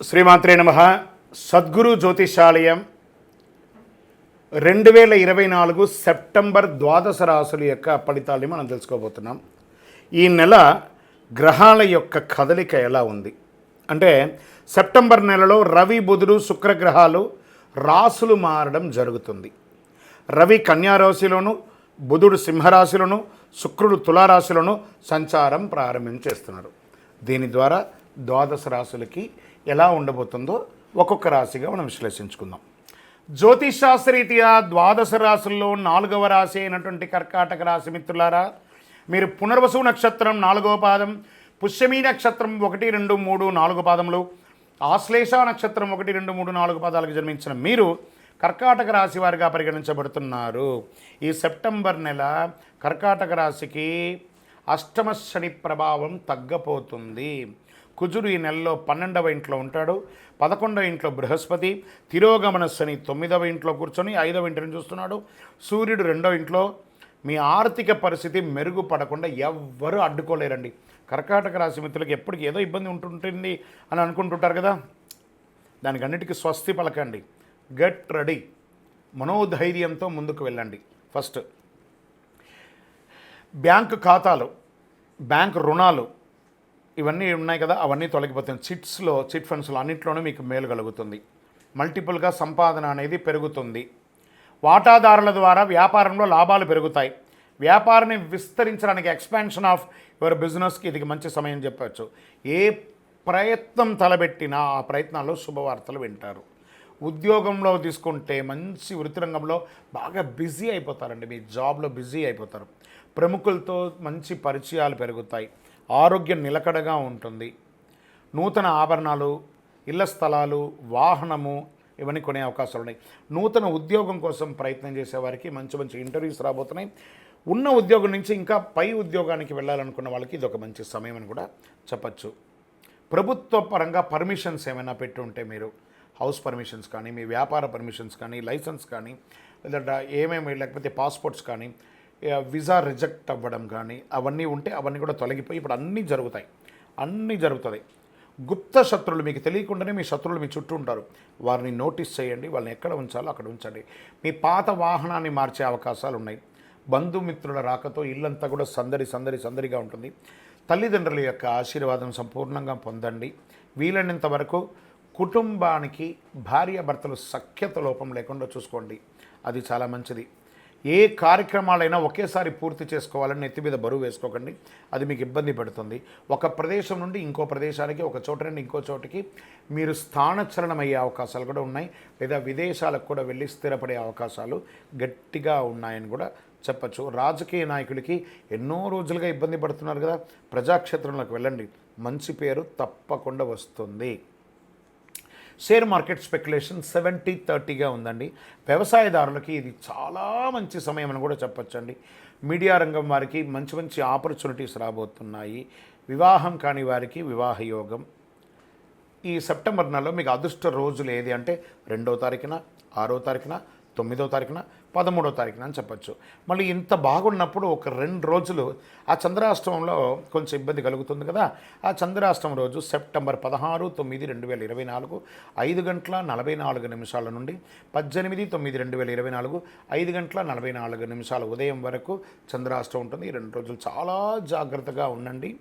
శ్రీమాత్రే నమః. సద్గురు జ్యోతిషాలయం 2024 సెప్టెంబర్ ద్వాదశ రాశుల యొక్క ఫలితాలని మనం తెలుసుకోబోతున్నాం. ఈ నెల గ్రహాల యొక్క కదలిక ఎలా ఉంది అంటే సెప్టెంబర్ నెలలో రవి బుధుడు శుక్రగ్రహాలు రాశులు మారడం జరుగుతుంది. రవి కన్యారాశిలోను, బుధుడు సింహరాశిలోను, శుక్రుడు తులారాశిలోను సంచారం ప్రారంభించేస్తున్నారు. దీని ద్వారా ద్వాదశ రాశులకి ఎలా ఉండబోతుందో ఒక్కొక్క రాశిగా మనం విశ్లేషించుకుందాం. జ్యోతిషాస్త్రరీత్యా ద్వాదశ రాశుల్లో 4వ రాశి అయినటువంటి కర్కాటక రాశి మిత్రులారా, మీరు పునర్వసు నక్షత్రం 4వ పాదం, పుష్యమీ నక్షత్రం 1, 2, 3, 4 పాదములు, ఆశ్లేష నక్షత్రం 1, 2, 3, 4 పాదాలకు జన్మించిన మీరు కర్కాటక రాశి వారిగా పరిగణించబడుతున్నారు. ఈ సెప్టెంబర్ నెల కర్కాటక రాశికి అష్టమ శని ప్రభావం తగ్గపోతుంది. కుజుడు ఈ నెలలో 12వ ఇంట్లో ఉంటాడు, 11వ ఇంట్లో బృహస్పతి, తిరోగమన శని 9వ ఇంట్లో కూర్చొని 5వ ఇంటిని చూస్తున్నాడు, సూర్యుడు 2వ ఇంట్లో. మీ ఆర్థిక పరిస్థితి మెరుగుపడకుండా ఎవ్వరూ అడ్డుకోలేరండి. కర్కాటక రాశి మిత్రులకి ఎప్పటికీ ఏదో ఇబ్బంది ఉంటుంటుంది అని అనుకుంటుంటారు కదా, దానికి అన్నిటికీ స్వస్తి పలకండి. గెట్ రెడీ, మనోధైర్యంతో ముందుకు వెళ్ళండి. ఫస్ట్ బ్యాంకు ఖాతాలు, బ్యాంకు రుణాలు ఇవన్నీ ఉన్నాయి కదా, అవన్నీ తొలగిపోతాయి. చిట్ ఫండ్స్లో అన్నింటిలోనూ మీకు మేలు కలుగుతుంది. మల్టిపుల్గా సంపాదన అనేది పెరుగుతుంది. వాటాదారుల ద్వారా వ్యాపారంలో లాభాలు పెరుగుతాయి. వ్యాపారాన్ని విస్తరించడానికి ఎక్స్పాన్షన్ ఆఫ్ యువర్ బిజినెస్కి ఇది మంచి సమయం చెప్పచ్చు. ఏ ప్రయత్నం తలబెట్టినా ఆ ప్రయత్నాల్లో శుభవార్తలు వింటారు. ఉద్యోగంలో తీసుకుంటే మంచి వృత్తి రంగంలో బాగా బిజీ అయిపోతారండి. మీ జాబ్లో బిజీ అయిపోతారు. ప్రముఖులతో మంచి పరిచయాలు పెరుగుతాయి. ఆరోగ్యం నిలకడగా ఉంటుంది. నూతన ఆభరణాలు, ఇళ్ల స్థలాలు, వాహనము ఇవన్నీ కొనే అవకాశాలు ఉన్నాయి. నూతన ఉద్యోగం కోసం ప్రయత్నం చేసేవారికి మంచి మంచి ఇంటర్వ్యూస్ రాబోతున్నాయి. ఉన్న ఉద్యోగం నుంచి ఇంకా పై ఉద్యోగానికి వెళ్ళాలనుకున్న వాళ్ళకి ఇది ఒక మంచి సమయం అని కూడా చెప్పచ్చు. ప్రభుత్వ పరంగా పర్మిషన్స్ ఏమైనా పెట్టి ఉంటే మీరు హౌస్ పర్మిషన్స్ కానీ, మీ వ్యాపార పర్మిషన్స్ కానీ, లైసెన్స్ కానీ, లేదా ఏమేమి లేకపోతే పాస్పోర్ట్స్ కానీ, వీసా రిజెక్ట్ అవ్వడం కానీ అవన్నీ ఉంటే అవన్నీ కూడా తొలగిపోయి ఇప్పుడు అన్నీ జరుగుతుంది. గుప్త శత్రువులు, మీకు తెలియకుండానే మీ శత్రువులు మీ చుట్టూ ఉంటారు. వారిని నోటీస్ చేయండి. వాళ్ళని ఎక్కడ ఉంచాలో అక్కడ ఉంచండి. మీ పాత వాహనాన్ని మార్చే అవకాశాలు ఉన్నాయి. బంధుమిత్రుల రాకతో ఇల్లంతా కూడా సందడిగా ఉంటుంది. తల్లిదండ్రుల యొక్క ఆశీర్వాదం సంపూర్ణంగా పొందండి. వీలైనంత వరకు కుటుంబానికి భార్యాభర్తలు సఖ్యత లోపం లేకుండా చూసుకోండి. అది చాలా మంచిది. ఏ కార్యక్రమాలైనా ఒకేసారి పూర్తి చేసుకోవాలని నెత్తి మీద బరువు వేసుకోకండి. అది మీకు ఇబ్బంది పడుతుంది. ఒక ప్రదేశం నుండి ఇంకో ప్రదేశానికి, ఒక చోట నుండి ఇంకో చోటికి మీరు స్థానచలనం అయ్యే అవకాశాలు కూడా ఉన్నాయి. లేదా విదేశాలకు కూడా వెళ్ళి స్థిరపడే అవకాశాలు గట్టిగా ఉన్నాయని కూడా చెప్పచ్చు. రాజకీయ నాయకులకి ఎన్నో రోజులుగా ఇబ్బంది పడుతున్నారు కదా, ప్రజాక్షేత్రంలోకి వెళ్ళండి. మంచి పేరు తప్పకుండా వస్తుంది. షేర్ మార్కెట్ స్పెక్యులేషన్ 70-30గా ఉందండి. వ్యవసాయదారులకి ఇది చాలా మంచి సమయం అని కూడా చెప్పొచ్చండి. మీడియా రంగం వారికి మంచి ఆపర్చునిటీస్ రాబోతున్నాయి. వివాహం కాని వారికి వివాహ యోగం. ఈ సెప్టెంబర్ నెలలో మీకు అదృష్ట రోజులు ఏది అంటే 2వ తారీఖున, 6వ తారీఖున, 9వ తారీఖున, 13వ తారీఖున అని చెప్పచ్చు. మళ్ళీ ఇంత బాగున్నప్పుడు ఒక 2 రోజులు ఆ చంద్రాష్టమంలో కొంచెం ఇబ్బంది కలుగుతుంది కదా. ఆ చంద్రాష్టమం రోజు సెప్టెంబర్ 16/9/2024 5:44 నుండి 18/9/2024 5:44 ఉదయం వరకు చంద్రాష్టమం ఉంటుంది. ఈ 2 రోజులు చాలా జాగ్రత్తగా ఉండండి.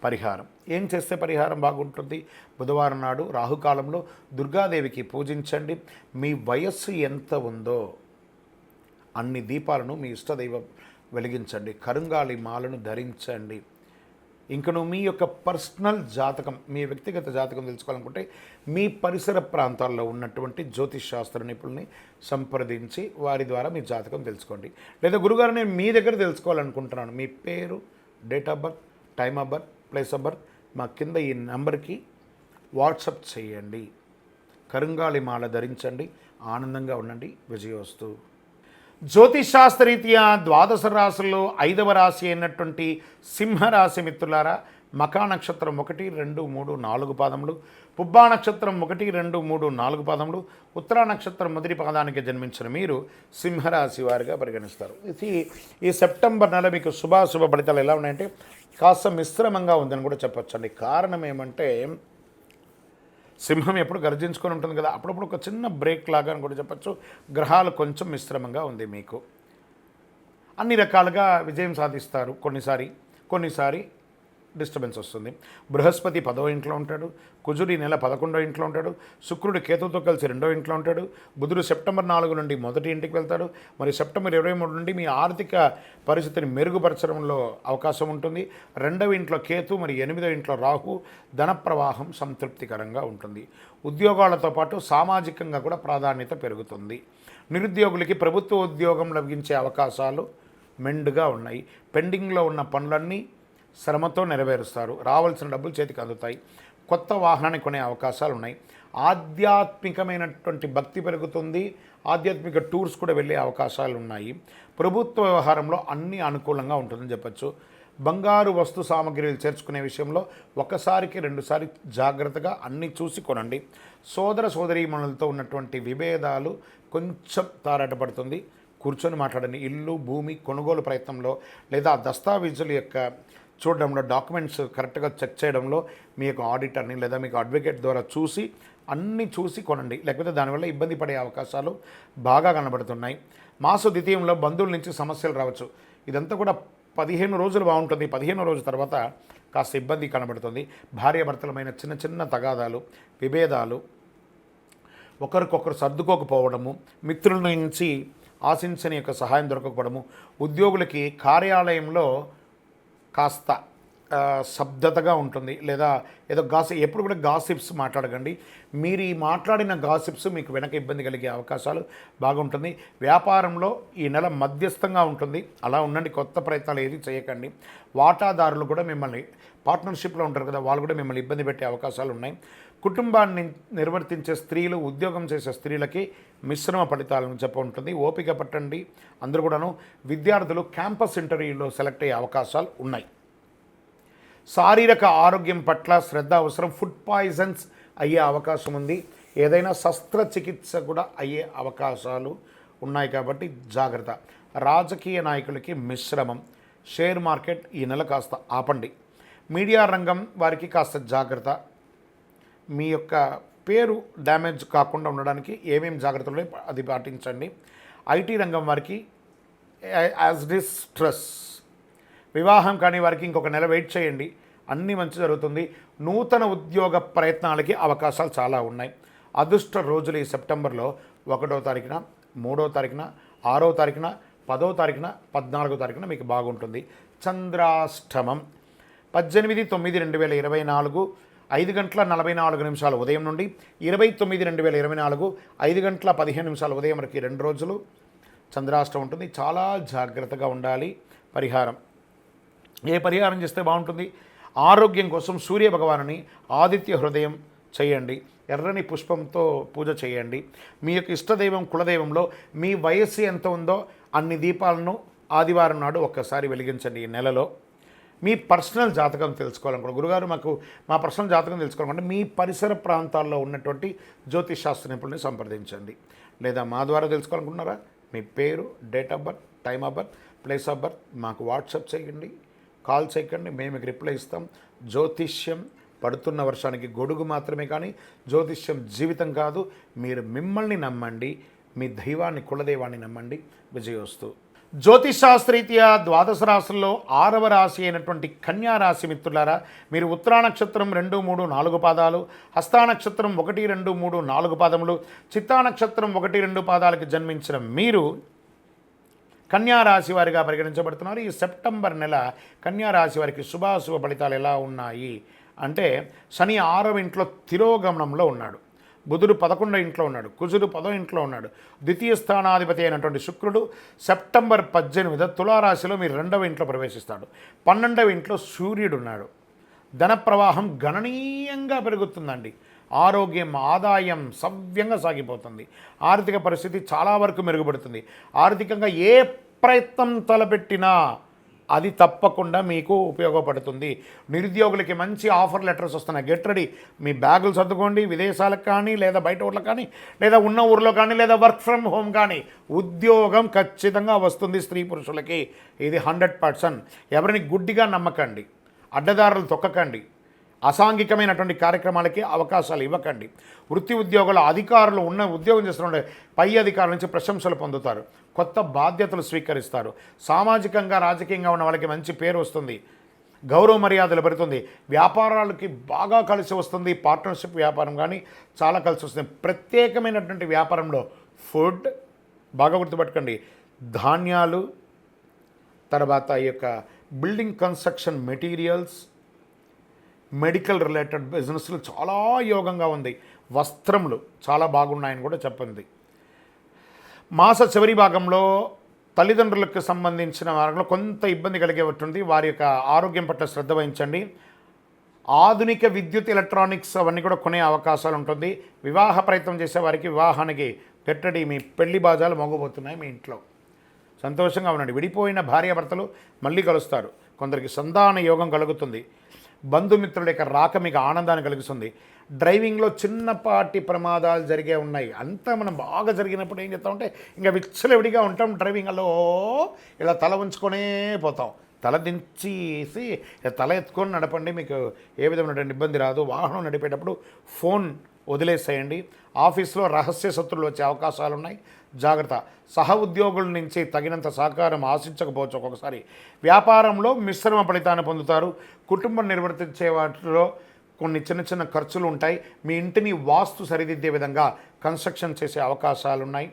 పరిహారం ఏం చేస్తే పరిహారం బాగుంటుంది? బుధవారం నాడు రాహుకాలంలో దుర్గాదేవికి పూజించండి. మీ వయస్సు ఎంత ఉందో అన్ని దీపాలను మీ ఇష్టదైవం వెలిగించండి. కరుంగాలి మాలను ధరించండి. ఇంకను మీ యొక్క పర్సనల్ జాతకం, మీ వ్యక్తిగత జాతకం తెలుసుకోవాలనుకుంటే మీ పరిసర ప్రాంతాల్లో ఉన్నటువంటి జ్యోతిష్ శాస్త్ర నిపుణుల్ని సంప్రదించి వారి ద్వారా మీ జాతకం తెలుసుకోండి. లేదా గురుగారు నేను మీ దగ్గర తెలుసుకోవాలనుకుంటున్నాను, మీ పేరు, date of birth, time of birth, place of birth మా కింద ఈ నెంబర్కి వాట్సప్ చేయండి. కరుంగాలి మాల ధరించండి. ఆనందంగా ఉండండి. విజయోస్తు. జ్యోతిషాస్త్రరీత్యా ద్వాదశ రాశుల్లో 5వ రాశి అయినటువంటి సింహరాశి మిత్రులారా, మకా నక్షత్రం 1, 2, 3, 4 పాదములు, పుబ్బా నక్షత్రం 1, 2, 3, 4 పాదములు, ఉత్తరా నక్షత్రం మొదటి పాదానికి జన్మించిన మీరు సింహరాశి వారిగా పరిగణిస్తారు. ఈ సెప్టెంబర్ నెల మీకు శుభాశుభ ఫలితాలు ఎలా ఉన్నాయంటే కాస్త మిశ్రమంగా ఉందని కూడా చెప్పొచ్చండి. కారణం ఏమంటే సింహం ఎప్పుడు గర్జించుకొని ఉంటుంది కదా, అప్పుడప్పుడు ఒక చిన్న బ్రేక్ లాగా అని కూడా చెప్పచ్చు. గ్రహాలు కొంచెం మిశ్రమంగా ఉంది మీకు. అన్ని రకాలుగా విజయం సాధిస్తారు. కొన్నిసారి డిస్టర్బెన్స్ వస్తుంది. బృహస్పతి 10వ ఇంట్లో ఉంటాడు, కుజుడు ఈ నెల 11వ ఇంట్లో ఉంటాడు, శుక్రుడు కేతుతో కలిసి 2వ ఇంట్లో ఉంటాడు, బుధుడు సెప్టెంబర్ 4 నుండి మొదటి ఇంటికి వెళ్తాడు. మరి సెప్టెంబర్ 23 నుండి మీ ఆర్థిక పరిస్థితిని మెరుగుపరచడంలో అవకాశం ఉంటుంది. 2వ ఇంట్లో కేతు, మరి 8వ ఇంట్లో రాహు. ధన ప్రవాహం సంతృప్తికరంగా ఉంటుంది. ఉద్యోగాలతో పాటు సామాజికంగా కూడా ప్రాధాన్యత పెరుగుతుంది. నిరుద్యోగులకి ప్రభుత్వ ఉద్యోగం లభించే అవకాశాలు మెండుగా ఉన్నాయి. పెండింగ్లో ఉన్న పనులన్నీ శ్రమతో నెరవేరుస్తారు. రావాల్సిన డబ్బులు చేతికి అందుతాయి. కొత్త వాహనాన్ని కొనే అవకాశాలు ఉన్నాయి. ఆధ్యాత్మికమైనటువంటి భక్తి పెరుగుతుంది. ఆధ్యాత్మిక టూర్స్ కూడా వెళ్ళే అవకాశాలు ఉన్నాయి. ప్రభుత్వ వ్యవహారంలో అన్నీ అనుకూలంగా ఉంటుందని చెప్పచ్చు. బంగారు వస్తు సామగ్రిలు చేర్చుకునే విషయంలో ఒకసారికి 2 సారి జాగ్రత్తగా అన్నీ చూసి కొనండి. సోదర సోదరీమణులతో ఉన్నటువంటి విభేదాలు కొంచెం తారాటపడుతుంది. కూర్చొని మాట్లాడండి. ఇల్లు భూమి కొనుగోలు ప్రయత్నంలో లేదా దస్తావేజుల యొక్క చూడడంలో, డాక్యుమెంట్స్ కరెక్ట్గా చెక్ చేయడంలో మీ యొక్క ఆడిటర్ని లేదా మీకు అడ్వకేట్ ద్వారా అన్నీ చూసి కొనండి. లేకపోతే దానివల్ల ఇబ్బంది పడే అవకాశాలు బాగా కనబడుతున్నాయి. మాస ద్వితీయంలో బంధువుల నుంచి సమస్యలు రావచ్చు. ఇదంతా కూడా 15 రోజులు బాగుంటుంది. 15వ రోజు తర్వాత కాస్త ఇబ్బంది కనబడుతుంది. భార్యాభర్తలమైన చిన్న చిన్న తగాదాలు, విభేదాలు, ఒకరికొకరు సర్దుకోకపోవడము, మిత్రుల నుంచి ఆశించని యొక్క సహాయం దొరకకపోవడము, ఉద్యోగులకి కార్యాలయంలో కాస్త శబ్దతగా ఉంటుంది. లేదా ఏదో ఎప్పుడు కూడా గాసిప్స్ మాట్లాడకండి. మీరు ఈ మాట్లాడిన గాసిప్స్ మీకు వెనక ఇబ్బంది కలిగే అవకాశాలు బాగుంటుంది. వ్యాపారంలో ఈ నెల మధ్యస్థంగా ఉంటుంది. అలా ఉండండి. కొత్త ప్రయత్నాలు ఏది చేయకండి. వాటాదారులు కూడా మిమ్మల్ని పార్ట్నర్షిప్లో ఉంటారు కదా, వాళ్ళు కూడా మిమ్మల్ని ఇబ్బంది పెట్టే అవకాశాలు ఉన్నాయి. కుటుంబాన్ని నిర్వర్తించే స్త్రీలు, ఉద్యోగం చేసే స్త్రీలకి మిశ్రమ ఫలితాలను ఉంటుంది. ఓపిక పట్టండి. అందరూ కూడాను విద్యార్థులు క్యాంపస్ ఇంటర్వ్యూలో సెలెక్ట్ అయ్యే అవకాశాలు ఉన్నాయి. శారీరక ఆరోగ్యం పట్ల శ్రద్ధ అవసరం. ఫుడ్ పాయిజన్స్ అయ్యే అవకాశం ఉంది. ఏదైనా శస్త్రచికిత్స కూడా అయ్యే అవకాశాలు ఉన్నాయి కాబట్టి జాగ్రత్త. రాజకీయ నాయకులకి మిశ్రమం. షేర్ మార్కెట్ ఈ నెల కాస్త ఆపండి. మీడియా రంగం వారికి కాస్త జాగ్రత్త. మీ యొక్క పేరు డ్యామేజ్ కాకుండా ఉండడానికి ఏమేమి జాగ్రత్తలు అది పాటించండి. ఐటీ రంగం వారికి యాజ్ డిస్ స్ట్రెస్. వివాహం కానీ వారికి ఇంకొక నెల వెయిట్ చేయండి. అన్నీ మంచి జరుగుతుంది. నూతన ఉద్యోగ ప్రయత్నాలకి అవకాశాలు చాలా ఉన్నాయి. అదృష్ట రోజులు ఈ సెప్టెంబర్లో 1వ తారీఖున, 3వ తారీఖున, 6వ తారీఖున, 10వ తారీఖున, 14వ తారీఖున మీకు బాగుంటుంది. చంద్రాష్టమం 18/9/2024 5:44 ఉదయం నుండి 20/9/2024 5:15 ఉదయం వరకు 2 రోజులు చంద్రాష్టమం ఉంటుంది. చాలా జాగ్రత్తగా ఉండాలి. పరిహారం ఏ పరిహారం చేస్తే బాగుంటుంది? ఆరోగ్యం కోసం సూర్య భగవానుని ఆదిత్య హృదయం చేయండి. ఎర్రని పుష్పంతో పూజ చేయండి. మీ యొక్క ఇష్టదైవం కులదైవంలో మీ వయస్సు ఎంత ఉందో అన్ని దీపాలను ఆదివారం నాడు ఒక్కసారి వెలిగించండి. ఈ నెలలో మీ పర్సనల్ జాతకం తెలుసుకోవాలనుకోండి, గురుగారు మా పర్సనల్ జాతకం తెలుసుకోవాలనుకుంటే మీ పరిసర ప్రాంతాల్లో ఉన్నటువంటి జ్యోతిష్ శాస్త్ర నిపుణుల్ని సంప్రదించండి. లేదా మా ద్వారా తెలుసుకోవాలనుకుంటున్నారా? మీ పేరు, date of birth, time of birth, place of birth మాకు వాట్సాప్ చేయండి, కాల్ చేయకండి. మేము మీకు రిప్లై ఇస్తాం. జ్యోతిష్యం పడుతున్న వర్షానికి గొడుగు మాత్రమే, కానీ జ్యోతిష్యం జీవితం కాదు. మీరు మిమ్మల్ని నమ్మండి, మీ దైవాన్ని, కులదైవాన్ని నమ్మండి. విజయోస్తు. జ్యోతిషాస్త్రరీత్యా ద్వాదశ రాశుల్లో 6వ రాశి అయినటువంటి కన్యా రాశి మిత్రులారా, మీరు ఉత్తరా నక్షత్రం 2, 3, 4 పాదాలు, హస్తా నక్షత్రం 1, 2, 3, 4 పాదములు, చిత్తా నక్షత్రం 1, 2 పాదాలకు జన్మించిన మీరు కన్యా రాశి వారిగా పరిగణించబడుతున్నారు. ఈ సెప్టెంబర్ నెల కన్యా రాశి వారికి శుభాశుభ ఫలితాలు ఎలా ఉన్నాయి అంటే, శని 6వ ఇంట్లో తిరోగమనంలో ఉన్నాడు, బుధుడు 11వ ఇంట్లో ఉన్నాడు, కుజుడు 10వ ఇంట్లో ఉన్నాడు. ద్వితీయ స్థానాధిపతి అయినటువంటి శుక్రుడు సెప్టెంబర్ 18 తులారాశిలో మీరు 2వ ఇంట్లో ప్రవేశిస్తాడు. 12వ ఇంట్లో సూర్యుడు ఉన్నాడు. ధన ప్రవాహం గణనీయంగా పెరుగుతుందండి. ఆరోగ్యం, ఆదాయం సవ్యంగా సాగిపోతుంది. ఆర్థిక పరిస్థితి చాలా వరకు మెరుగుపడుతుంది. ఆర్థికంగా ఏ ప్రయత్నం తలపెట్టినా అది తప్పకుండా మీకు ఉపయోగపడుతుంది. నిరుద్యోగులకి మంచి ఆఫర్ లెటర్స్ వస్తున్నాయి. Get ready. మీ బ్యాగులు సర్దుకోండి. విదేశాలకు కానీ, లేదా బయట ఊర్లకు కానీ, లేదా ఉన్న ఊర్లో కానీ, లేదా వర్క్ ఫ్రమ్ హోమ్ కానీ ఉద్యోగం ఖచ్చితంగా వస్తుంది స్త్రీ పురుషులకి. ఇది 100%. ఎవరిని గుడ్డిగా నమ్మకండి, అడ్డదారులు తొక్కకండి. అసాంఘికమైనటువంటి కార్యక్రమాలకి అవకాశాలు ఇవ్వకండి. వృత్తి ఉద్యోగుల అధికారులు ఉద్యోగం చేస్తున్న పై అధికారుల నుంచి ప్రశంసలు పొందుతారు. కొత్త బాధ్యతలు స్వీకరిస్తారు. సామాజికంగా రాజకీయంగా ఉన్న వాళ్ళకి మంచి పేరు వస్తుంది. గౌరవ మర్యాదలు పెరుగుతుంది. వ్యాపారాలకి బాగా కలిసి వస్తుంది. పార్ట్నర్షిప్ వ్యాపారం కానీ చాలా కలిసి వస్తుంది. ప్రత్యేకమైనటువంటి వ్యాపారంలో ఫుడ్ బాగా గుర్తుపెట్టుకోండి, ధాన్యాలు, తర్వాత ఈ యొక్క building construction materials, medical related బిజినెస్లు చాలా యోగంగా ఉంది. వస్త్రములు చాలా బాగున్నాయని కూడా చెప్పింది. మాస చివరి భాగంలో తల్లిదండ్రులకు సంబంధించిన వారిలో కొంత ఇబ్బంది కలిగేటువంటి వారి యొక్క ఆరోగ్యం పట్ల శ్రద్ధ వహించండి. ఆధునిక విద్యుత్ ఎలక్ట్రానిక్స్ అవన్నీ కూడా కొనే అవకాశాలు ఉంటుంది. వివాహ ప్రయత్నం చేసే వారికి వివాహానికి పెట్టడి మీ పెళ్లి బాజాలు మోగబోతున్నాయి. మీ ఇంట్లో సంతోషంగా ఉండండి. విడిపోయిన భార్యాభర్తలు మళ్ళీ కలుస్తారు. కొందరికి సంతాన యోగం కలుగుతుంది. బంధుమిత్రుల యొక్క రాక మీకు ఆనందాన్ని కలిగిస్తుంది. డ్రైవింగ్లో చిన్నపాటి ప్రమాదాలు జరిగే ఉన్నాయి. అంతా మనం బాగా జరిగినప్పుడు ఏం చేస్తామంటే ఇంకా విచ్చలవిడిగా ఉంటాం. డ్రైవింగ్లో ఇలా తల ఉంచుకొనే పోతాం. తల దించేసి తల ఎత్తుకొని నడపండి. మీకు ఏ విధమైనటువంటి ఇబ్బంది రాదు. వాహనం నడిపేటప్పుడు ఫోన్ వదిలేసేయండి. ఆఫీస్లో రహస్య శత్రువులు వచ్చే అవకాశాలు ఉన్నాయి. జాగ్రత్త. సహ ఉద్యోగుల నుంచి తగినంత సహకారం ఆశించకపోవచ్చు. ఒక్కొక్కసారి వ్యాపారంలో మిశ్రమ ఫలితాన్ని పొందుతారు. కుటుంబం నిర్వర్తించే వాటిలో కొన్ని చిన్న చిన్న ఖర్చులు ఉంటాయి. మీ ఇంటిని వాస్తు సరిదిద్దే విధంగా కన్స్ట్రక్షన్ చేసే అవకాశాలు ఉన్నాయి.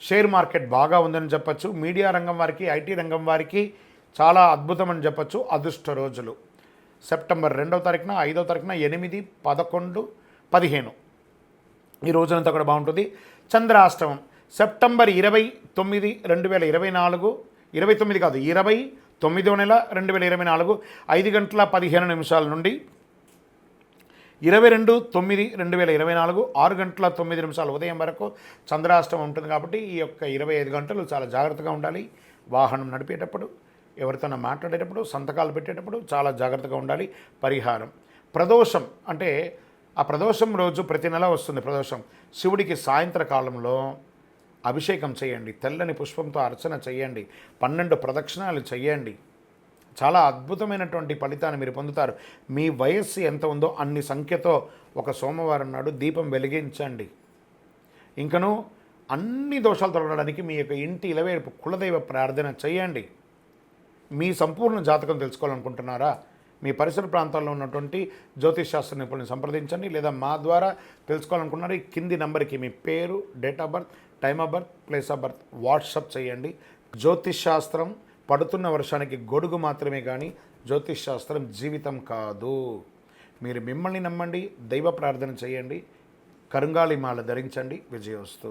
షేర్ మార్కెట్ బాగా ఉందని చెప్పచ్చు. మీడియా రంగం వారికి, ఐటీ రంగం వారికి చాలా అద్భుతమని చెప్పచ్చు. అదృష్ట రోజులు సెప్టెంబర్ 2వ తారీఖున, 5వ తారీఖున, 8, 11, 15 ఈ రోజునంతా కూడా బాగుంటుంది. చంద్రాష్టమం సెప్టెంబర్ 29, 2024, 29 కాదు 29వ నెల 2024 5 గంటల 15 నిమిషాల నుండి 22/9/2024 6 గంటల 9 నిమిషాలు ఉదయం వరకు చంద్రాష్టమం ఉంటుంది. కాబట్టి ఈ యొక్క 25 గంటలు చాలా జాగ్రత్తగా ఉండాలి. వాహనం నడిపేటప్పుడు, ఎవరితోనో మాట్లాడేటప్పుడు, సంతకాలు పెట్టేటప్పుడు చాలా జాగ్రత్తగా ఉండాలి. పరిహారం ప్రదోషం అంటే ఆ ప్రదోషం రోజు ప్రతి నెల వస్తుంది. ప్రదోషం శివుడికి సాయంత్రకాలంలో అభిషేకం చేయండి. తెల్లని పుష్పంతో అర్చన చేయండి. 12 ప్రదక్షిణాలు చేయండి. చాలా అద్భుతమైనటువంటి ఫలితాన్ని మీరు పొందుతారు. మీ వయస్సు ఎంత ఉందో అన్ని సంఖ్యతో ఒక సోమవారం నాడు దీపం వెలిగించండి. ఇంకను అన్ని దోషాలు తొలగడానికి మీ యొక్క ఇంటి ఇలవేల్పు కులదైవ ప్రార్థన చేయండి. మీ సంపూర్ణ జాతకం తెలుసుకోవాలనుకుంటున్నారా? మీ పరిసర ప్రాంతాల్లో ఉన్నటువంటి జ్యోతిష్ శాస్త్ర నిపుణులను సంప్రదించండి. లేదా మా ద్వారా తెలుసుకోవాలనుకున్నారు ఈ కింది నంబర్కి మీ పేరు, date of birth, time of birth, place of birth WhatsApp చేయండి. జ్యోతిష్ శాస్త్రం పడుతున్న వర్షానికి గొడుగు మాత్రమే కానీ జ్యోతిష్ శాస్త్రం జీవితం కాదు. మీరు మిమ్మల్ని నమ్మండి, దైవ ప్రార్థన చేయండి, కరుంగాలి మాల ధరించండి. విజయోస్తు.